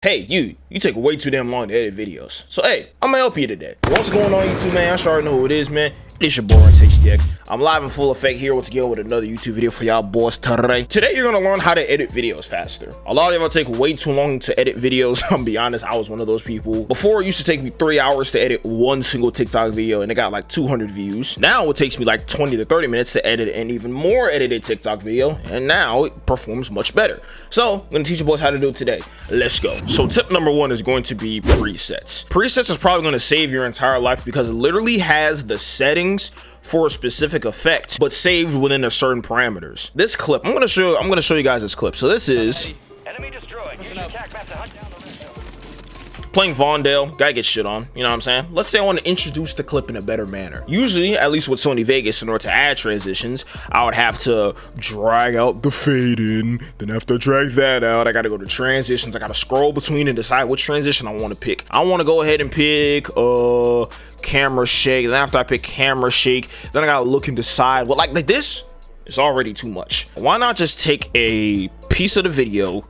Hey, you take way too damn long to edit videos. So hey, I'm gonna help you today. What's going on YouTube, man? I already know who it is, man. It's your boy HTX. I'm live in full effect here once again with another YouTube video for y'all boys today. Today you're gonna learn how to edit videos faster. A lot of y'all take way too long to edit videos. I'm be honest, I was one of those people. Before it used to take me 3 hours to edit one single TikTok video and it got like 200 views. Now it takes me like 20 to 30 minutes to edit an even more edited TikTok video, and now it performs much better. So I'm gonna teach you boys how to do it today. Let's go. So tip number one is going to be presets. Presets is probably going to save your entire life because it literally has the settings for a specific effect, but saved within a certain parameters. This clip, I'm gonna show you guys this clip. So this is enemy destroyed. Use your attack map to hunt down the rest of them. playing Vondale, guy gets shit on, you know what I'm saying? Let's say I want to introduce the clip in a better manner. Usually, at least with Sony Vegas, in order to add transitions, I would have to drag out the fade in. Then after I drag that out, I gotta go to transitions. I gotta scroll between and decide which transition I want to pick. I want to go ahead and pick camera shake. Then after I pick camera shake, then I gotta look and decide. Well, like this is already too much. Why not just take a piece of the video,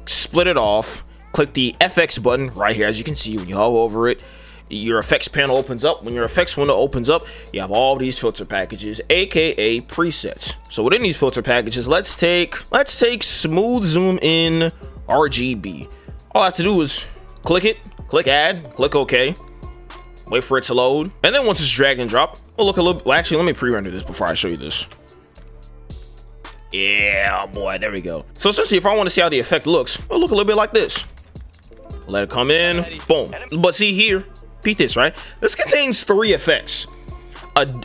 split it off, click the FX button right here. As you can see, when you hover over it, your effects panel opens up. When your effects window opens up, you have all these filter packages, aka presets. So within these filter packages, let's take smooth zoom in RGB. All I have to do is click it, click add, click OK, wait for it to load, and then once it's drag and drop, we'll look a little. Well, actually, let me pre-render this before I show you this. Yeah, boy, there we go. So essentially, if I want to see how the effect looks, it'll look a little bit like this. Let it come in, boom. But see here, peep this, right? This contains 3 effects.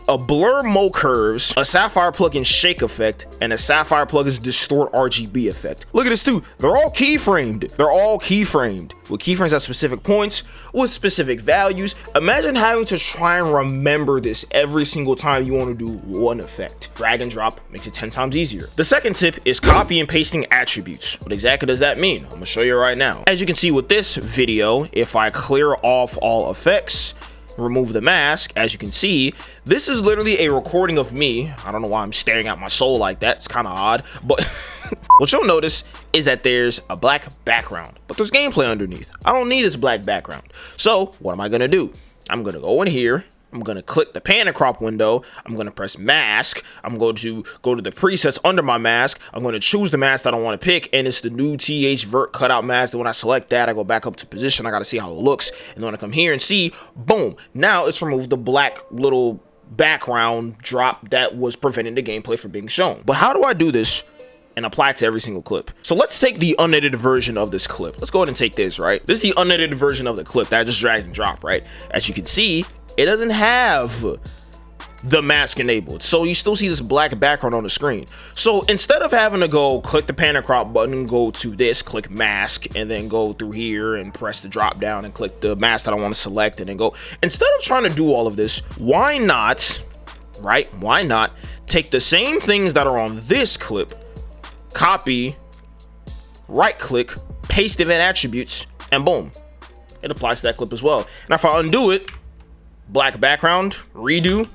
A blur mo curves, a sapphire plugin shake effect, and a sapphire plugin's distort RGB effect. Look at this too. They're all keyframed. They're all keyframed with keyframes at specific points with specific values. Imagine having to try and remember this every single time you want to do one effect. Drag and drop makes it 10 times easier. The second tip is copy and pasting attributes. What exactly does that mean? I'm gonna show you right now. As you can see with this video, if I clear off all effects, remove the mask, as you can see, this is literally a recording of me. I don't know why I'm staring at my soul like that. It's kind of odd, but what you'll notice is that there's a black background, but there's gameplay underneath. I don't need this black background. So what am I gonna do? I'm gonna go in here. I'm gonna click the pan and crop window. I'm gonna press mask. I'm going to go to the presets under my mask. I'm gonna choose the mask that I want to pick, and it's the new TH vert cutout mask. Then when I select that, I go back up to position. I gotta see how it looks, and when I come here and see, boom, now it's removed the black little background drop that was preventing the gameplay from being shown. But how do I do this and apply it to every single clip? So let's take the unedited version of this clip. Let's go ahead and take this, right? This is the unedited version of the clip that I just dragged and dropped, right? As you can see, it doesn't have the mask enabled, so you still see this black background on the screen. So instead of having to go click the pan and crop button, go to this, click mask, and then go through here and press the drop down and click the mask that I want to select, and then go, instead of trying to do all of this, why not, right? Why not take the same things that are on this clip, copy, right click, paste event attributes, and boom, it applies to that clip as well. Now if I undo it, black background, redo,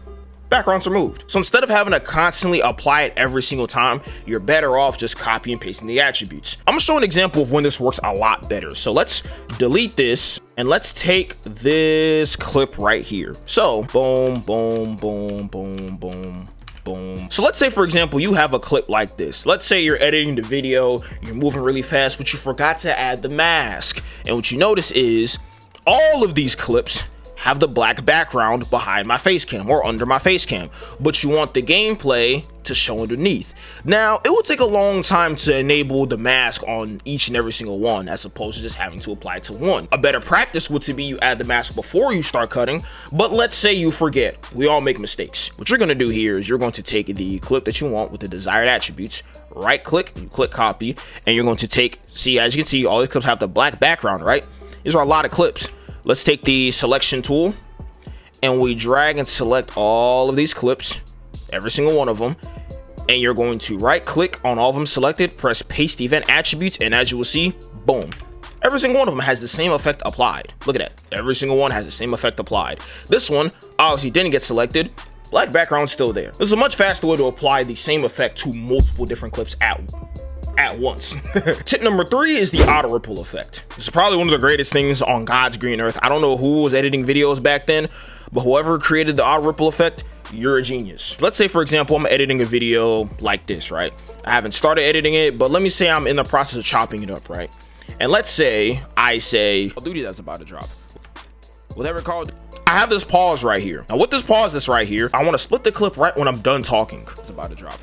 background's removed. So instead of having to constantly apply it every single time, you're better off just copy and pasting the attributes. I'm gonna show an example of when this works a lot better. So let's delete this and let's take this clip right here. So boom, boom, boom, boom, boom, boom. So let's say, for example, you have a clip like this. Let's say you're editing the video, you're moving really fast, but you forgot to add the mask. And what you notice is all of these clips have the black background behind my face cam or under my face cam, but you want the gameplay to show underneath. Now, it will take a long time to enable the mask on each and every single one, as opposed to just having to apply it to one. A better practice would to be you add the mask before you start cutting, but let's say you forget. We all make mistakes. What you're gonna do here is you're going to take the clip that you want with the desired attributes, right click, you click copy, and you're going to take, see, as you can see, all these clips have the black background, right? These are a lot of clips. Let's take the selection tool and we drag and select all of these clips, every single one of them, and you're going to right click on all of them selected, press paste event attributes, and as you will see, boom, every single one of them has the same effect applied. Look at that, every single one has the same effect applied. This one obviously didn't get selected, black background still there. This is a much faster way to apply the same effect to multiple different clips at at once. Tip number 3 is the auto ripple effect. This is probably one of the greatest things on God's green earth. I don't know who was editing videos back then, but whoever created the auto ripple effect, you're a genius. Let's say, for example, I'm editing a video like this, right? I haven't started editing it, but let me say I'm in the process of chopping it up, right? And let's say I say, Call of Duty that's about to drop. Whatever called. I have this pause right here. Now with this pause that's right here, I want to split the clip right when I'm done talking. It's about to drop.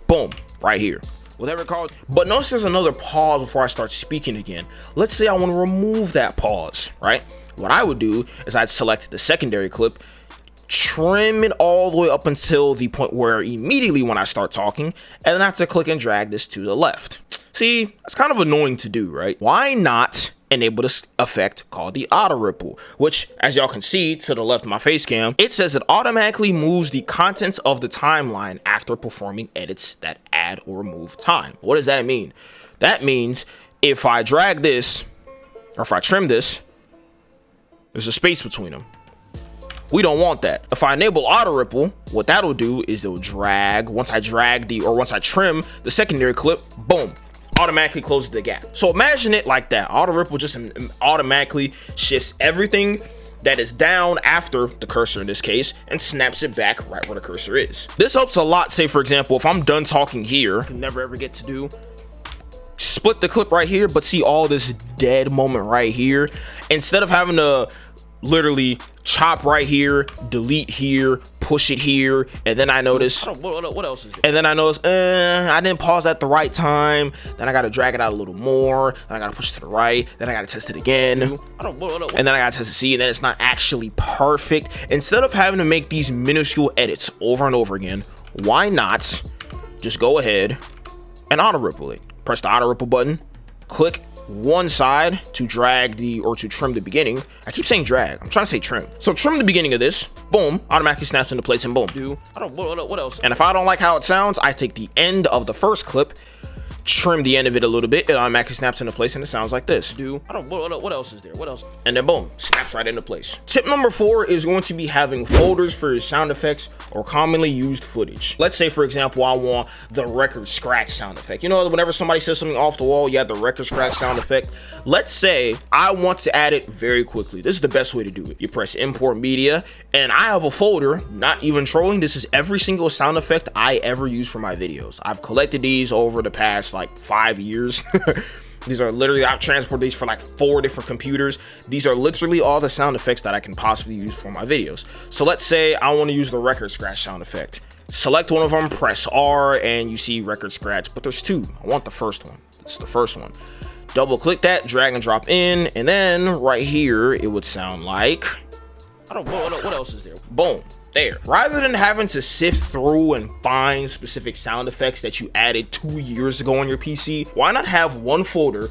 Boom, right here. Whatever called. But notice there's another pause before I start speaking again. Let's say I want to remove that pause, right? What I would do is I'd select the secondary clip, trim it all the way up until the point where immediately when I start talking, and then I have to click and drag this to the left. See, that's kind of annoying to do, right? Why not enable this effect called the auto ripple, which, as y'all can see to the left of my face cam, it says it automatically moves the contents of the timeline after performing edits that add or remove time. What does that mean? That means if I drag this, or if I trim this, there's a space between them. We don't want that. If I enable auto ripple, what that'll do is it'll drag, once I trim the secondary clip, boom, automatically closes the gap. So imagine it like that. Auto ripple just automatically shifts everything that is down after the cursor in this case and snaps it back right where the cursor is. This helps a lot. Say for example, if I'm done talking here, I can never ever get to do, split the clip right here, but see all this dead moment right here, instead of having to literally chop right here, delete here, push it here, and then I notice what else is there? And then I notice I didn't pause at the right time, then I gotta drag it out a little more, then I gotta push it to the right, then I gotta test it again, and then I gotta test it, see, and then it's not actually perfect. Instead of having to make these minuscule edits over and over again, why not just go ahead and auto ripple it? Press the auto ripple button, click one side to drag to trim the beginning. I keep saying drag, I'm trying to say trim. So trim the beginning of this, boom, automatically snaps into place and boom. What else? And if I don't like how it sounds, I take the end of the first clip, trim the end of it a little bit, it automatically snaps into place and it sounds like this. What else is there? What else? And then boom, snaps right into place. Tip number 4 is going to be having folders for your sound effects or commonly used footage. Let's say for example, I want the record scratch sound effect. You know, whenever somebody says something off the wall, you have the record scratch sound effect. Let's say I want to add it very quickly. This is the best way to do it. You press import media, and I have a folder, not even trolling, this is every single sound effect I ever use for my videos. I've collected these over the past like 5 years. These are literally, I've transported these for like 4 different computers. These are literally all the sound effects that I can possibly use for my videos. So let's say I want to use the record scratch sound effect. Select one of them, press R, and you see record scratch, but there's 2. I want the first one. It's the first one. Double click that, drag and drop in, and then right here, it would sound like, what else is there? Boom. There. Rather than having to sift through and find specific sound effects that you added 2 years ago on your PC, why not have one folder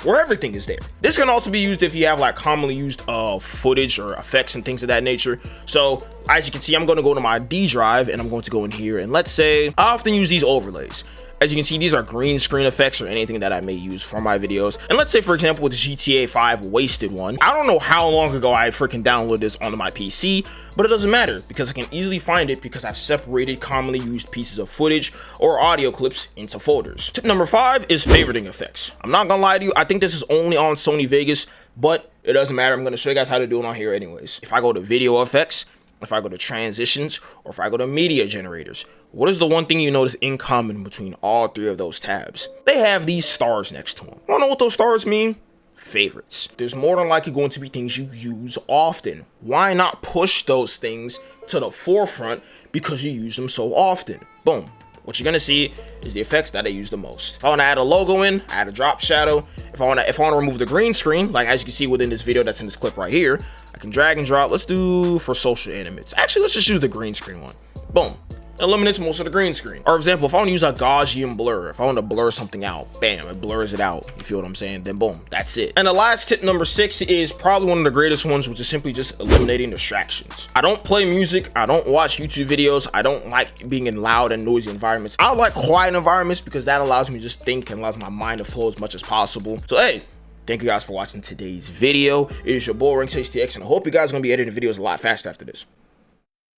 where everything is there? This can also be used if you have like commonly used footage or effects and things of that nature. So as you can see, I'm going to go to my D drive and I'm going to go in here, and let's say I often use these overlays. As you can see, these are green screen effects or anything that I may use for my videos. And let's say, for example, with the GTA 5 wasted one, I don't know how long ago I freaking downloaded this onto my PC, but it doesn't matter because I can easily find it because I've separated commonly used pieces of footage or audio clips into folders. Tip number 5 is favoriting effects. I'm not gonna lie to you, I think this is only on Sony Vegas, but it doesn't matter. I'm gonna show you guys how to do it on here anyways. If I go to video effects, if I go to transitions, or if I go to media generators, what is the one thing you notice in common between all 3 of those tabs? They have these stars next to them. Wanna know what those stars mean? Favorites. There's more than likely going to be things you use often. Why not push those things to the forefront because you use them so often? Boom. What you're gonna see is the effects that I use the most. If I wanna add a logo in, add a drop shadow. If I wanna remove the green screen, like as you can see within this video that's in this clip right here, I can drag and drop. Let's do for social animates. Actually, let's just use the green screen one. Boom. Eliminates most of the green screen. Or for example, if I want to use a Gaussian blur, if I want to blur something out, bam, it blurs it out. You feel what I'm saying? Then boom, that's it. And the last tip number 6 is probably one of the greatest ones, which is simply just eliminating distractions. I don't play music. I don't watch YouTube videos. I don't like being in loud and noisy environments. I like quiet environments because that allows me to just think and allows my mind to flow as much as possible. So hey, thank you guys for watching today's video. It is your boy Ranks HTX, and I hope you guys are gonna be editing videos a lot faster after this.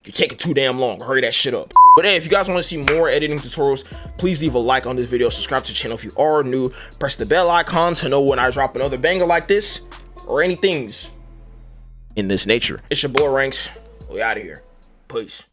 You're taking too damn long. Hurry that shit up. But hey, if you guys want to see more editing tutorials, please leave a like on this video, subscribe to the channel if you are new, press the bell icon to know when I drop another banger like this, or anything in this nature. It's your boy Ranks. We out of here. Peace.